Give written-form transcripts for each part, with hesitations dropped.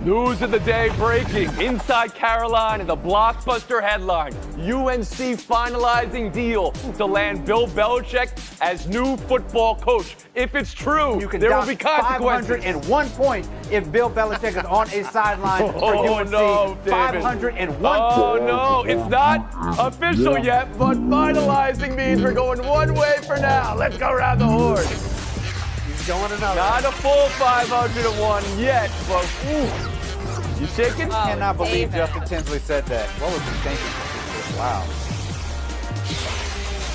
News of the day breaking. Inside Carolina, the blockbuster headline. UNC finalizing deal to land Bill Belichick as new football coach. If it's true, there will be consequences. 501 points if Bill Belichick is on a sideline for UNC. No, David. 501 Oh, points. no. It's not official yet, but finalizing means we're going one way for now. Let's go around the horn. He's going another. Not a full 501 yet, but ooh. You shaking? I cannot believe Justin Tinsley said that. What was he thinking? Wow.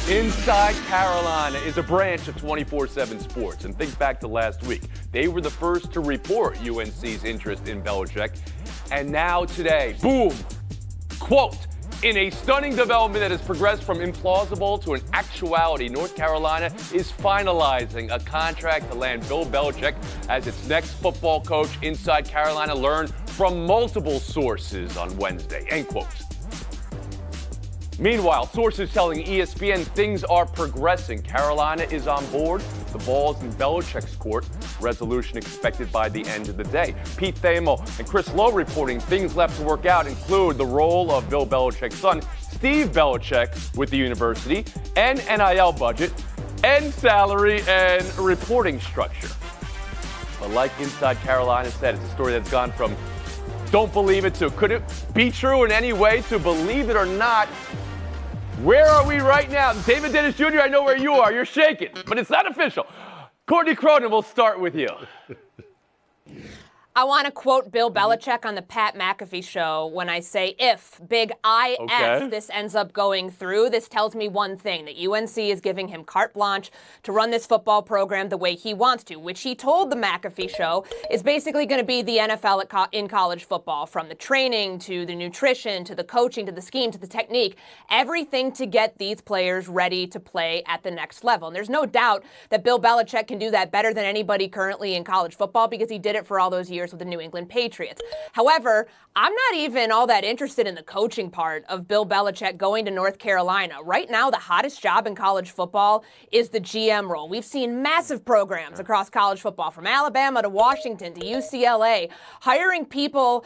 Inside Carolina is a branch of 24/7 Sports. And think back to last week. They were the first to report UNC's interest in Belichick. And now today, boom, quote, in a stunning development that has progressed from implausible to an actuality, North Carolina is finalizing a contract to land Bill Belichick as its next football coach. Inside Carolina learned from multiple sources on Wednesday, end quote. Meanwhile, sources telling ESPN things are progressing. Carolina is on board. The ball's in Belichick's court. Resolution expected by the end of the day. Pete Thamel and Chris Lowe reporting things left to work out include the role of Bill Belichick's son, Steve Belichick, with the university, and NIL budget, and salary and reporting structure. But like Inside Carolina said, it's a story that's gone from don't believe it to could it be true in any way to believe it or not. Where are we right now? David Dennis Jr., I know where you are. You're shaking, but it's not official. Courtney Cronin, we'll start with you. I want to quote Bill Belichick on the Pat McAfee show when I say, if, big IF, this ends up going through, this tells me one thing, that UNC is giving him carte blanche to run this football program the way he wants to, which he told the McAfee show is basically going to be the NFL in college football, from the training to the nutrition to the coaching to the scheme to the technique, everything to get these players ready to play at the next level. And there's no doubt that Bill Belichick can do that better than anybody currently in college football because he did it for all those years with the New England Patriots. However, I'm not even all that interested in the coaching part of Bill Belichick going to North Carolina. Right now, the hottest job in college football is the GM role. We've seen massive programs across college football, from Alabama to Washington to UCLA, hiring people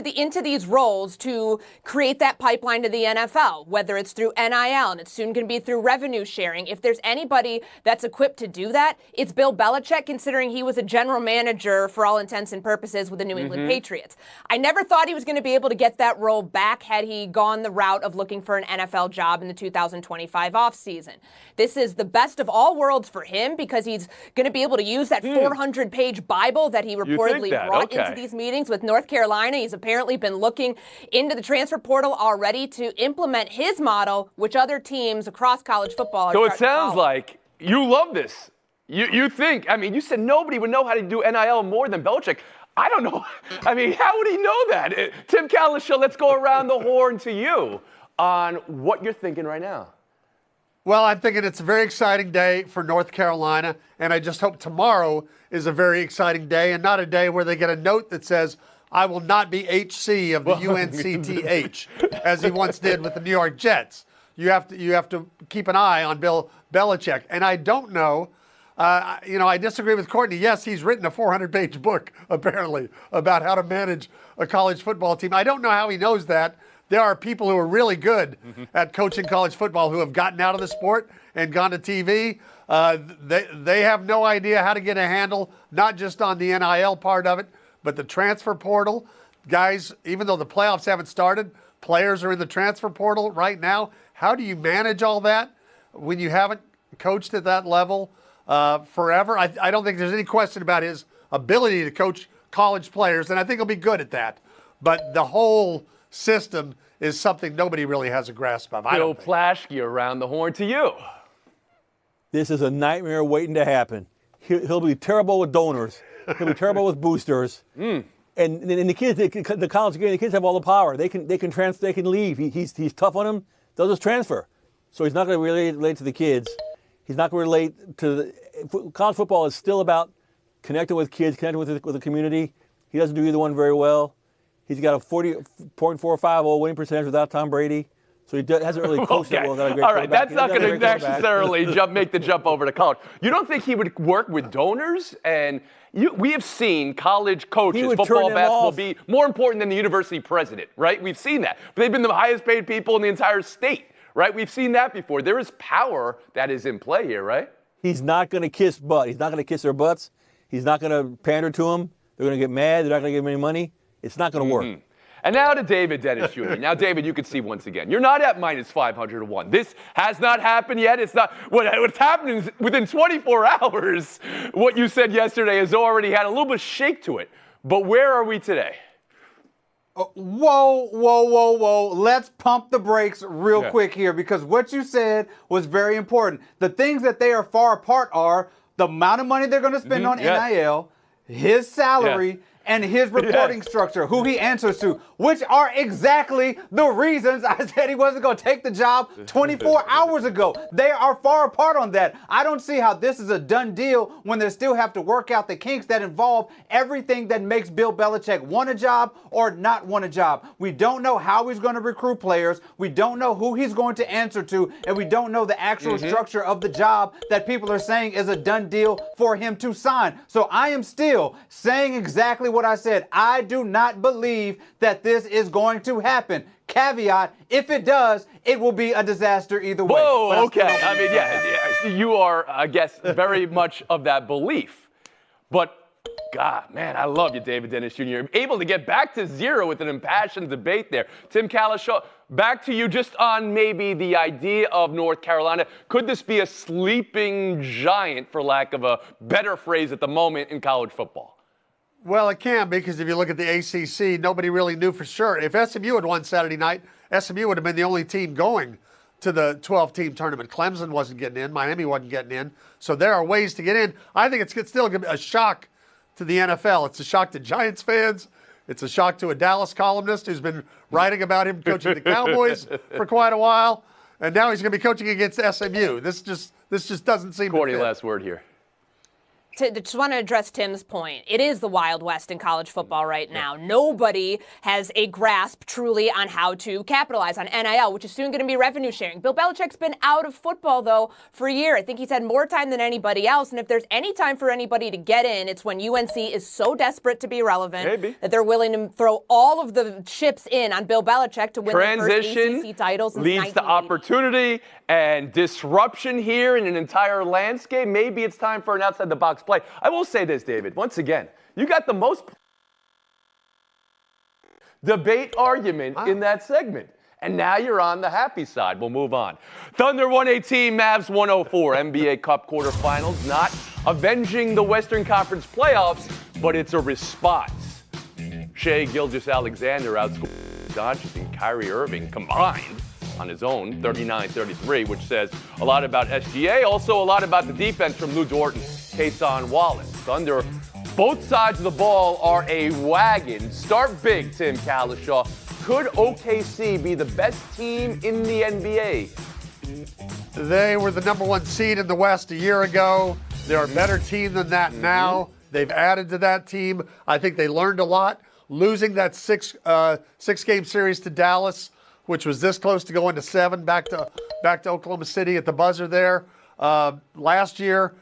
into these roles to create that pipeline to the NFL, whether it's through NIL, and it's soon going to be through revenue sharing. If there's anybody that's equipped to do that, it's Bill Belichick, considering he was a general manager for all intents and purposes with the New England Patriots. I never thought he was going to be able to get that role back had he gone the route of looking for an NFL job in the 2025 offseason. This is the best of all worlds for him because he's going to be able to use that 400-page Bible that he reportedly brought into these meetings with North Carolina. He's apparently been looking into the transfer portal already to implement his model, which other teams across college football are. So it sounds like you love this. You think, I mean, you said nobody would know how to do NIL more than Belichick. I don't know. I mean, how would he know that? Tim Cowlishaw, let's go around the horn to you on what you're thinking right now. Well, I'm thinking it's a very exciting day for North Carolina, and I just hope tomorrow is a very exciting day and not a day where they get a note that says, I will not be HC of the UNCTH, as he once did with the New York Jets. You have to keep an eye on Bill Belichick. And I don't know, I disagree with Courtney. Yes, he's written a 400-page book, apparently, about how to manage a college football team. I don't know how he knows that. There are people who are really good at coaching college football who have gotten out of the sport and gone to TV. They have no idea how to get a handle, not just on the NIL part of it, but the transfer portal. Guys, even though the playoffs haven't started, players are in the transfer portal right now. How do you manage all that when you haven't coached at that level forever? I don't think there's any question about his ability to coach college players, and I think he'll be good at that. But the whole system is something nobody really has a grasp of. Bill Plaschke around the horn to you. This is a nightmare waiting to happen. He'll be terrible with donors. He'll be terrible with boosters. And the kids, the college game, the kids have all the power. They can leave. He's tough on them. They'll just transfer. So he's not going to relate to the kids. He's not going to relate to college football is still about connecting with kids, connecting with the community. He doesn't do either one very well. He's got a 40.450 winning percentage without Tom Brady. So he hasn't really coached that well. Got a great All right, quarterback. that's not going to necessarily quarterback. make the jump over to college. You don't think he would work with donors? And we have seen college coaches, would football, turn them basketball, off. be more important than the university president, right? We've seen that. But they've been the highest paid people in the entire state, right? We've seen that before. There is power that is in play here, right? He's not going to kiss butt. He's not going to kiss their butts. He's not going to pander to them. They're going to get mad. They're not going to give him any money. It's not going to work. And now to David Dennis Jr. Now, David, you can see once again, you're not at minus 500 to 1. This has not happened yet. It's not what's happening is within 24 hours. What you said yesterday has already had a little bit of shake to it. But where are we today? Whoa. Let's pump the brakes real quick here, because what you said was very important. The things that they are far apart are the amount of money they're going to spend on NIL, his salary, and his reporting structure, who he answers to, which are exactly the reasons I said he wasn't going to take the job 24 hours ago. They are far apart on that. I don't see how this is a done deal when they still have to work out the kinks that involve everything that makes Bill Belichick want a job or not want a job. We don't know how he's going to recruit players. We don't know who he's going to answer to, and we don't know the actual structure of the job that people are saying is a done deal for him to sign. So I am still saying exactly what I said. I do not believe that this is going to happen. Caveat, if it does, it will be a disaster either way. Whoa, okay. I mean, you are, I guess, very much of that belief. But, God, man, I love you, David Dennis Jr. You're able to get back to zero with an impassioned debate there. Tim Calishaw, back to you just on maybe the idea of North Carolina. Could this be a sleeping giant, for lack of a better phrase at the moment, in college football? Well, it can, because if you look at the ACC, nobody really knew for sure. If SMU had won Saturday night, SMU would have been the only team going to the 12-team tournament. Clemson wasn't getting in. Miami wasn't getting in. So there are ways to get in. I think it's still going to be a shock to the NFL. It's a shock to Giants fans. It's a shock to a Dallas columnist who's been writing about him coaching the Cowboys for quite a while. And now he's going to be coaching against SMU. This just doesn't seem Cordy, to fit. last word here. Just want to address Tim's point. It is the Wild West in college football right now. Nobody has a grasp truly on how to capitalize on NIL, which is soon going to be revenue sharing. Bill Belichick's been out of football, though, for a year. I think he's had more time than anybody else. And if there's any time for anybody to get in, it's when UNC is so desperate to be relevant that they're willing to throw all of the chips in on Bill Belichick to win the first ACC titles since leads to opportunity and disruption here in an entire landscape. Maybe it's time for an outside-the-box play. I will say this, David. Once again, you got the most debate argument in that segment. And now you're on the happy side. We'll move on. Thunder 118, Mavs 104. NBA Cup quarterfinals. Not avenging the Western Conference playoffs, but it's a response. Shai Gilgeous-Alexander outscored Doncic and Kyrie Irving combined on his own, 39-33, which says a lot about SGA, also a lot about the defense from Lou Dort and Cason Wallace. Thunder, both sides of the ball are a wagon. Start big, Tim Calishaw. Could OKC be the best team in the NBA? They were the number one seed in the West a year ago. They're a better team than that now. They've added to that team. I think they learned a lot. Losing that six-game series to Dallas, which was this close to going to 7, back to Oklahoma City at the buzzer there. Last year,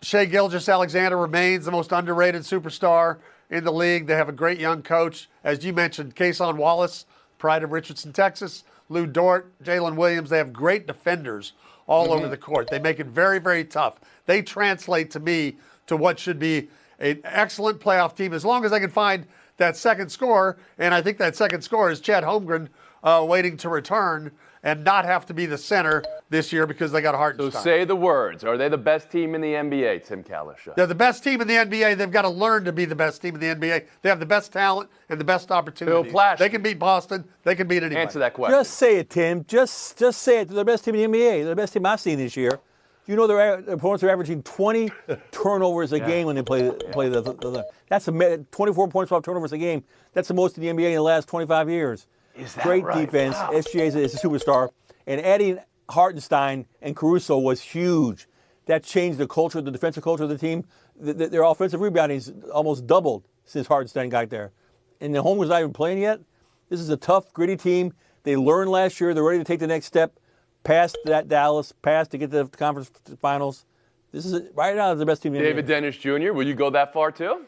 Shai Gilgeous-Alexander remains the most underrated superstar in the league. They have a great young coach. As you mentioned, Cason Wallace, pride of Richardson, Texas. Lou Dort, Jalen Williams. They have great defenders all over the court. They make it very, very tough. They translate to me to what should be an excellent playoff team as long as they can find that second scorer. And I think that second scorer is Chet Holmgren, waiting to return and not have to be the center this year because they got Hartenstein. So say the words. Are they the best team in the NBA, Tim Calishaw? They're the best team in the NBA. They've got to learn to be the best team in the NBA. They have the best talent and the best opportunity. Bill Plash. They can beat Boston. They can beat anybody. Answer that question. Just say it, Tim. Just say it. They're the best team in the NBA. They're the best team I've seen this year. You know their opponents are averaging 20 turnovers a game when they play the that's 24 points off turnovers a game. That's the most in the NBA in the last 25 years. Is that Great right? defense. Wow. SGA is a superstar. And adding Hartenstein and Caruso was huge. That changed the culture, the defensive culture of the team. Their offensive rebounding's almost doubled since Hartenstein got there. And the Holmgren's not even playing yet. This is a tough, gritty team. They learned last year. They're ready to take the next step past that Dallas, past to get to the conference finals. This is right now the best team in the David Dennis Jr., will you go that far too?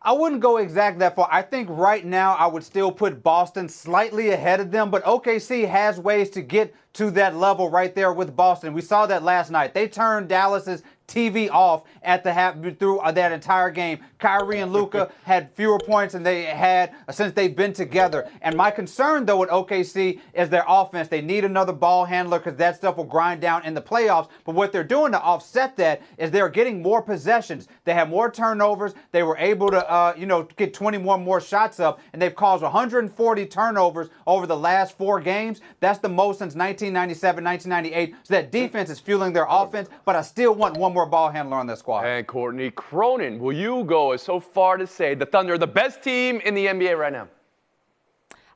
I wouldn't go exactly that far. I think right now I would still put Boston slightly ahead of them, but OKC has ways to get to that level right there with Boston. We saw that last night. They turned Dallas's TV off at the half through that entire game. Kyrie and Luka had fewer points than they had since they've been together. And my concern, though, with OKC is their offense. They need another ball handler because that stuff will grind down in the playoffs. But what they're doing to offset that is they're getting more possessions. They have more turnovers. They were able to, get 21 more shots up, and they've caused 140 turnovers over the last 4 games. That's the most since 1997, 1998. So that defense is fueling their offense, but I still want one more ball handler on that squad. And Courtney Cronin, will you go so far to say the Thunder are the best team in the NBA right now?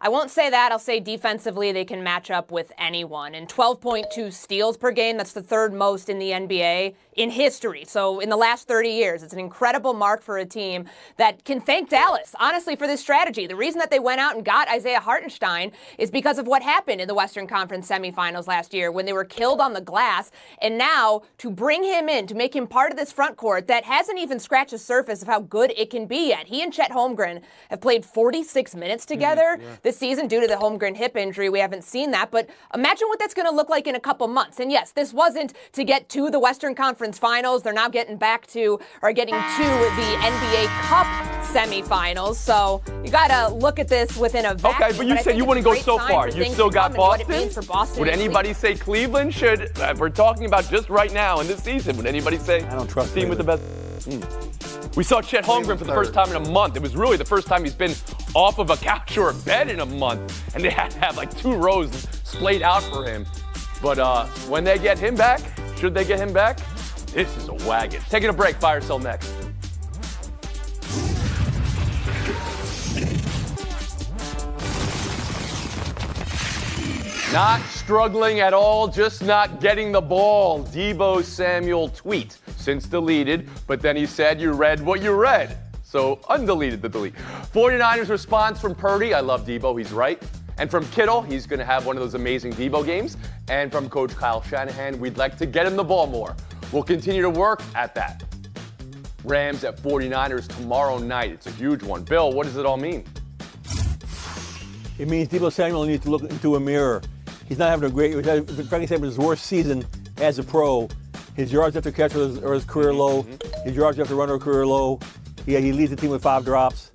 I won't say that. I'll say defensively they can match up with anyone. And 12.2 steals per game, that's the 3rd most in the NBA in history. So in the last 30 years, it's an incredible mark for a team that can thank Dallas, honestly, for this strategy. The reason that they went out and got Isaiah Hartenstein is because of what happened in the Western Conference semifinals last year when they were killed on the glass. And now to bring him in, to make him part of this front court that hasn't even scratched the surface of how good it can be yet. He and Chet Holmgren have played 46 minutes together this season due to the Holmgren hip injury. We haven't seen that, but imagine what that's going to look like in a couple months. And yes, this wasn't to get to the Western Conference Finals. They're now getting to the NBA Cup semifinals. So you got to look at this within a vacuum. Okay, but you said you wouldn't go so far. You still got Boston? Would anybody say Cleveland should? We're talking about just right now in this season. Would anybody say I don't trust team with the best? We saw Chet Holmgren for the first time in a month. It was really the first time he's been off of a couch or a bed in a month. And they had to have like 2 rows splayed out for him. But when they get him back, should they get him back? This is a wagon. Taking a break. Fire Cell next. Not struggling at all, just not getting the ball. Deebo Samuel tweet. Since deleted, but then he said you read what you read. So undeleted the delete. 49ers response from Purdy. I love Deebo, he's right. And from Kittle, he's going to have one of those amazing Deebo games. And from Coach Kyle Shanahan, we'd like to get him the ball more. We'll continue to work at that. Rams at 49ers tomorrow night. It's a huge one. Bill, what does it all mean? It means Deebo Samuel needs to look into a mirror. He's not having a great, Frankie said, his worst season as a pro. His yards after catch are his career low. His yards after run are career low. He leads the team with 5 drops.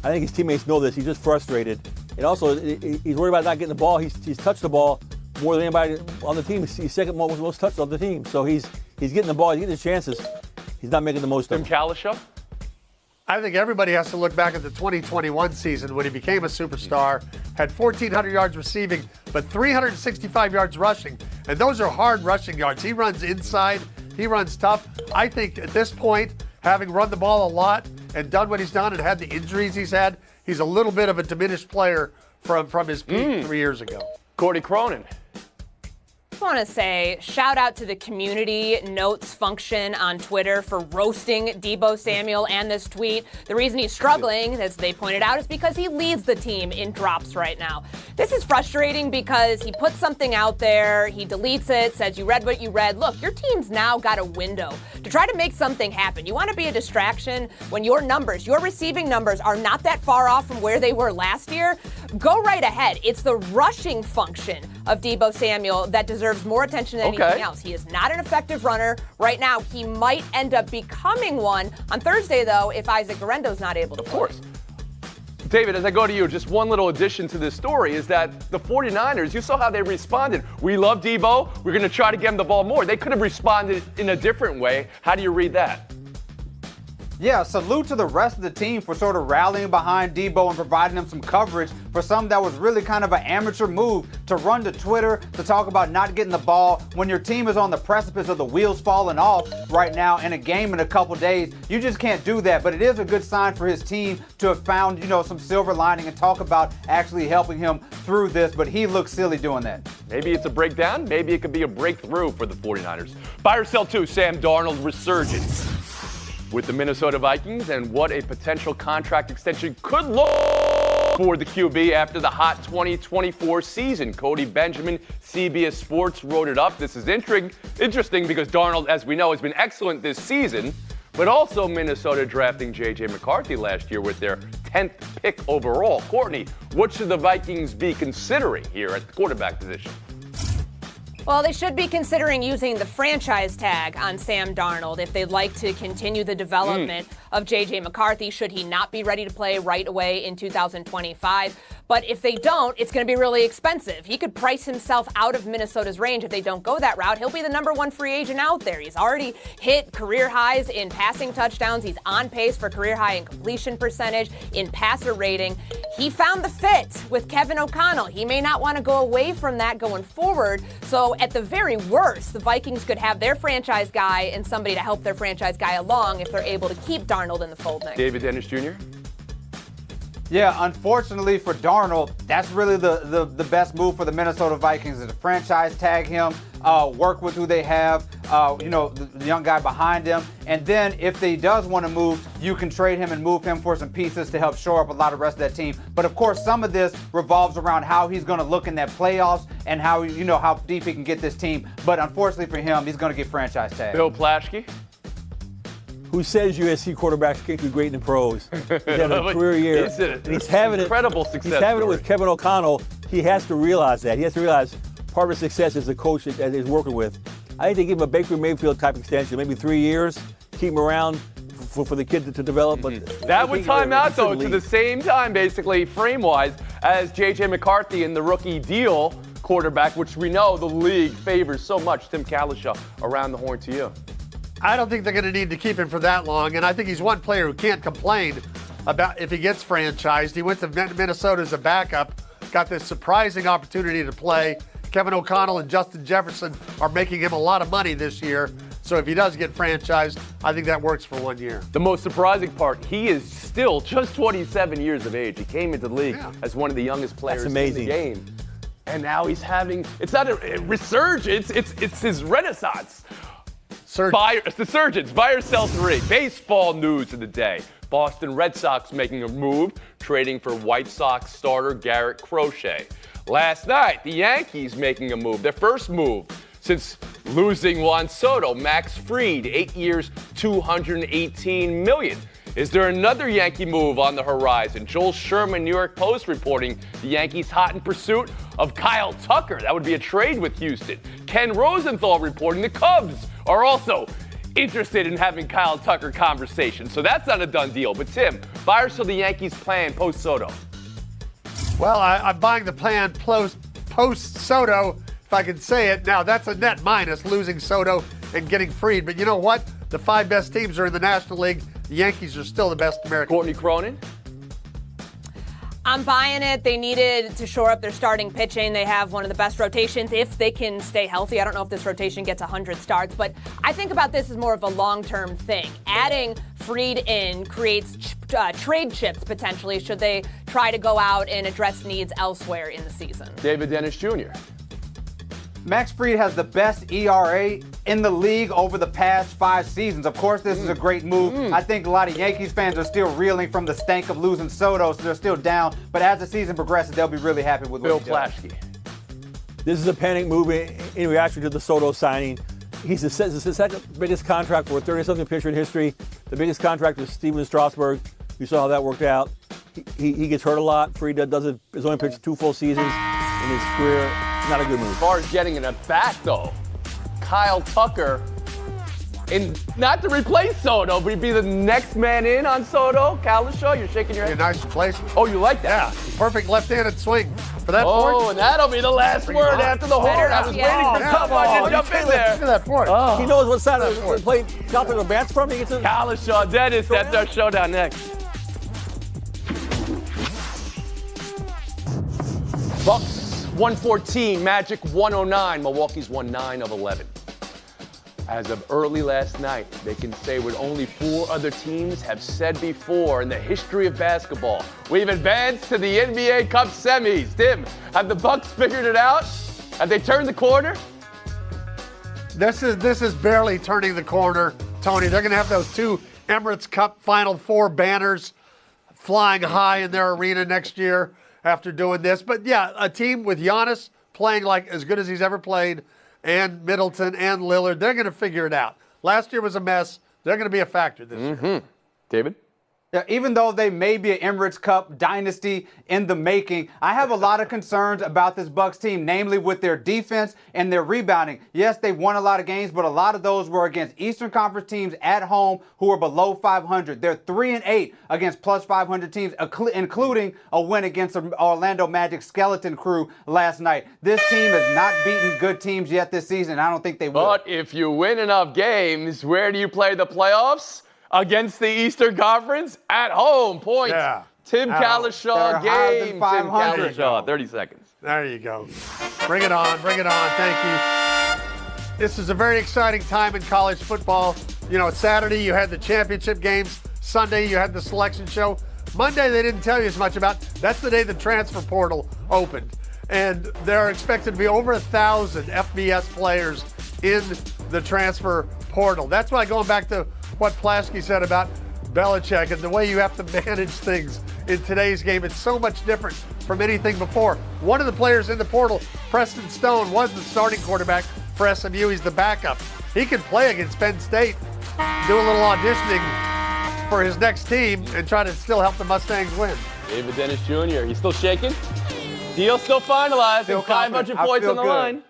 I think his teammates know this. He's just frustrated. And also, he's worried about not getting the ball. He's touched the ball more than anybody on the team. He's second most touched on the team. So he's getting the ball. He's getting his chances. He's not making the most of them. Tim Kalisha? I think everybody has to look back at the 2021 season when he became a superstar, had 1,400 yards receiving, but 365 yards rushing. And those are hard rushing yards. He runs inside. He runs tough. I think at this point, having run the ball a lot and done what he's done and had the injuries he's had, he's a little bit of a diminished player from his peak 3 years ago. Courtney Cronin. I want to say shout out to the community notes function on Twitter for roasting Deebo Samuel and this tweet. The reason he's struggling, as they pointed out, is because he leads the team in drops right now. This is frustrating because he puts something out there, he deletes it, says you read what you read. Look, your team's now got a window to try to make something happen. You want to be a distraction when your numbers, your receiving numbers are not that far off from where they were last year? Go right ahead. It's the rushing function of Deebo Samuel that deserves more attention than anything else. He is not an effective runner right now. He might end up becoming one on Thursday, though, if Isaac Guerendo's not able to play. Of course. David, as I go to you, just one little addition to this story is that the 49ers, you saw how they responded. We love Deebo. We're going to try to get him the ball more. They could have responded in a different way. How do you read that? Yeah, salute to the rest of the team for sort of rallying behind Deebo and providing him some coverage for some that was really kind of an amateur move to run to Twitter to talk about not getting the ball when your team is on the precipice of the wheels falling off right now in a game in a couple days. You just can't do that, but it is a good sign for his team to have found, some silver lining and talk about actually helping him through this, but he looks silly doing that. Maybe it's a breakdown. Maybe it could be a breakthrough for the 49ers. Buy or sell too, Sam Darnold resurgence with the Minnesota Vikings and what a potential contract extension could look for the QB after the hot 2024 season. Cody Benjamin, CBS Sports, wrote it up. This is interesting because Darnold, as we know, has been excellent this season, but also Minnesota drafting J.J. McCarthy last year with their 10th pick overall. Courtney, what should the Vikings be considering here at the quarterback position? Well, they should be considering using the franchise tag on Sam Darnold if they'd like to continue the development of J.J. McCarthy, should he not be ready to play right away in 2025. But if they don't, it's going to be really expensive. He could price himself out of Minnesota's range if they don't go that route. He'll be the number one free agent out there. He's already hit career highs in passing touchdowns. He's on pace for career high in completion percentage, in passer rating. He found the fit with Kevin O'Connell. He may not want to go away from that going forward. So at the very worst, the Vikings could have their franchise guy and somebody to help their franchise guy along if they're able to keep Darnold in the fold next. David Dennis Jr.? Yeah, unfortunately for Darnold, that's really the best move for the Minnesota Vikings is to franchise tag him, work with who they have, the young guy behind him. And then if they does want to move, you can trade him and move him for some pieces to help shore up a lot of the rest of that team. But of course, some of this revolves around how he's going to look in that playoffs and how deep he can get this team. But unfortunately for him, he's going to get franchise tagged. Bill Plaschke? Who says USC quarterbacks can't do great in the pros? He's having a career year. He's having incredible success. He's having it with Kevin O'Connell. He has to realize that. He has to realize part of his success is the coach that he's working with. I think they give him a Baker Mayfield type extension, maybe 3 years, keep him around for the kid to develop. But that would time out, though, to the same time, basically, frame-wise, as J.J. McCarthy in the rookie deal quarterback, which we know the league favors so much. Tim Kalishaw, around the horn to you. I don't think they're going to need to keep him for that long, and I think he's one player who can't complain about if he gets franchised. He went to Minnesota as a backup, got this surprising opportunity to play. Kevin O'Connell and Justin Jefferson are making him a lot of money this year, so if he does get franchised, I think that works for 1 year. The most surprising part, he is still just 27 years of age. He came into the league as one of the youngest players in the game. And now he's having, it's not a resurgence, it's his renaissance. It's the surgeons. Buy or sell 3. Baseball news of the day. Boston Red Sox making a move, trading for White Sox starter Garrett Crochet. Last night, the Yankees making a move, their first move since losing Juan Soto. Max Fried, 8 years, $218 million. Is there another Yankee move on the horizon? Joel Sherman, New York Post, reporting the Yankees hot in pursuit of Kyle Tucker. That would be a trade with Houston. Ken Rosenthal reporting the Cubs are also interested in having Kyle Tucker conversations. So that's not a done deal. But Tim, buy or sell the Yankees plan post Soto? Well, I'm buying the plan post Soto, if I can say it. Now, that's a net minus, losing Soto and getting Fried. But you know what? The 5 best teams are in the National League. The Yankees are still the best American. Courtney Cronin? I'm buying it. They needed to shore up their starting pitching. They have one of the best rotations if they can stay healthy. I don't know if this rotation gets 100 starts, but I think about this as more of a long-term thing. Adding Fried in creates trade chips potentially should they try to go out and address needs elsewhere in the season. David Dennis Jr. Max Fried has the best ERA in the league over the past 5 seasons. Of course, this is a great move. I think a lot of Yankees fans are still reeling from the stank of losing Soto, so they're still down. But as the season progresses, they'll be really happy with Bill what he does. Plaschke. This is a panic move in reaction to the Soto signing. He's the second biggest contract for a 30-something pitcher in history. The biggest contract was Steven Strasburg. You saw how that worked out. He ges hurt a lot. Fried has only pitched 2 full seasons in his career. Not a good move. As far as getting it back, though, Kyle Tucker, not to replace Soto, but he'd be the next man in on Soto. Kalishaw, you're shaking your head. A nice replacement. Oh, you like that? Yeah, perfect left-handed swing for that Oh, point. and that'll be the last word after the horn. I was waiting for someone to jump in there. Look at that point. He knows what side of the plate Calvin bats from. He gets in. Kalishaw, Dennis, that's our showdown next. Bucks 114, Magic 109. Milwaukee's won 9 of 11. As of early last night, they can say what only 4 other teams have said before in the history of basketball. We've advanced to the NBA Cup semis. Tim, have the Bucks figured it out? Have they turned the corner? This is barely turning the corner, Tony. They're going to have those 2 Emirates Cup Final Four banners flying high in their arena next year after doing this. But yeah, a team with Giannis playing like as good as he's ever played, and Middleton and Lillard, they're going to figure it out. Last year was a mess. They're going to be a factor this year. David? Yeah, even though they may be an Emirates Cup dynasty in the making, I have a lot of concerns about this Bucks team, namely with their defense and their rebounding. Yes, they won a lot of games, but a lot of those were against Eastern Conference teams at home who are below 500. They're 3-8 against plus 500 teams, including a win against the Orlando Magic skeleton crew last night. This team has not beaten good teams yet this season. I don't think they will. But if you win enough games, where do you play the playoffs? Against the Eastern Conference? At home. Points. Yeah. Tim Calishaw, game. Tim 500. Calishaw, 30 seconds. There you go. Bring it on. Bring it on. Thank you. This is a very exciting time in college football. You know, Saturday you had the championship games. Sunday you had the selection show. Monday they didn't tell you as much about. That's the day the transfer portal opened. And there are expected to be over 1,000 FBS players in the transfer portal. That's why, going back to what Plasky said about Belichick and the way you have to manage things in today's game, it's so much different from anything before. One of the players in the portal, Preston Stone, was the starting quarterback for SMU. He's the backup. He could play against Penn State, do a little auditioning for his next team, and try to still help the Mustangs win. David Dennis Jr., he's still shaking? Deal still finalized. Still 500 confident. points I on the feel good. line.